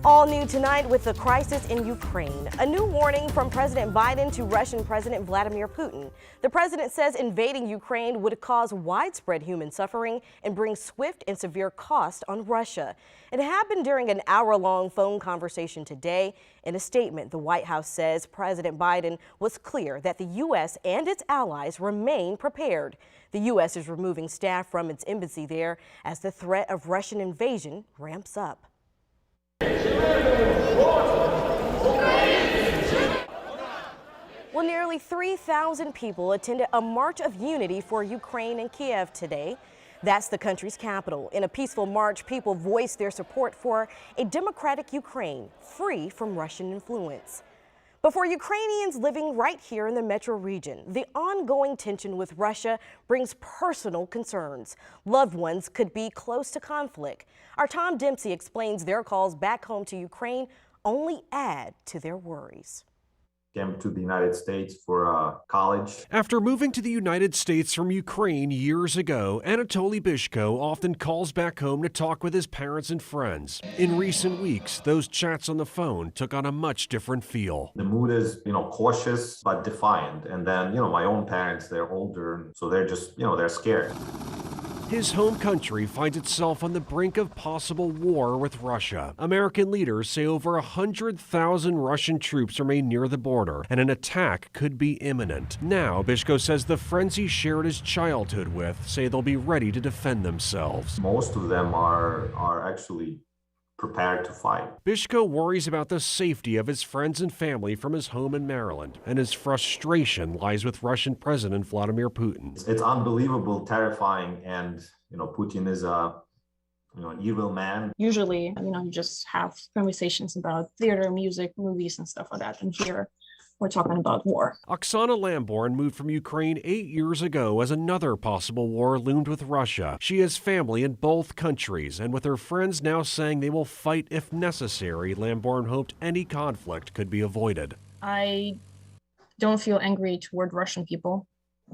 All new tonight with the crisis in Ukraine. A new warning from President Biden to Russian President Vladimir Putin. The president says invading Ukraine would cause widespread human suffering and bring swift and severe cost on Russia. It happened during an hour-long phone conversation today. In a statement, the White House says President Biden was clear that the U.S. and its allies remain prepared. The U.S. is removing staff from its embassy there as the threat of Russian invasion ramps up. Well, nearly 3,000 people attended a March of Unity for Ukraine in Kiev today. That's the country's capital. In a peaceful march, people voiced their support for a democratic Ukraine free from Russian influence. But for Ukrainians living right here in the metro region, the ongoing tension with Russia brings personal concerns. Loved ones could be close to conflict. Our Tom Dempsey explains their calls back home to Ukraine only add to their worries. Came to the United States for college. After moving to the United States from Ukraine years ago, Anatoly Bishko often calls back home to talk with his parents and friends. In recent weeks, those chats on the phone took on a much different feel. The mood is, cautious but defiant. And then, my own parents, they're older, so they're just, they're scared. His home country finds itself on the brink of possible war with Russia. American leaders say over 100,000 Russian troops remain near the border, and an attack could be imminent. Now, Bishko says the friends he shared his childhood with say they'll be ready to defend themselves. Most of them are actually prepared to fight. Bishko worries about the safety of his friends and family from his home in Maryland, and his frustration lies with Russian President Vladimir Putin. It's unbelievable, terrifying, and Putin is an evil man. Usually, you just have conversations about theater, music, movies, and stuff like that. And here, we're talking about war. Oksana Lamborn moved from Ukraine 8 years ago as another possible war loomed with Russia. She has family in both countries, and with her friends now saying they will fight if necessary, Lamborn hoped any conflict could be avoided. I don't feel angry toward Russian people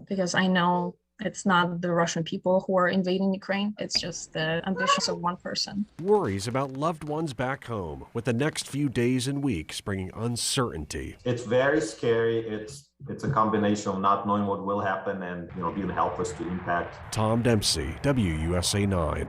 because I know it's not the Russian people who are invading Ukraine. It's just the ambitions of one person. Worries about loved ones back home, with the next few days and weeks bringing uncertainty. It's very scary. It's a combination of not knowing what will happen and being helpless to impact. Tom Dempsey, WUSA 9.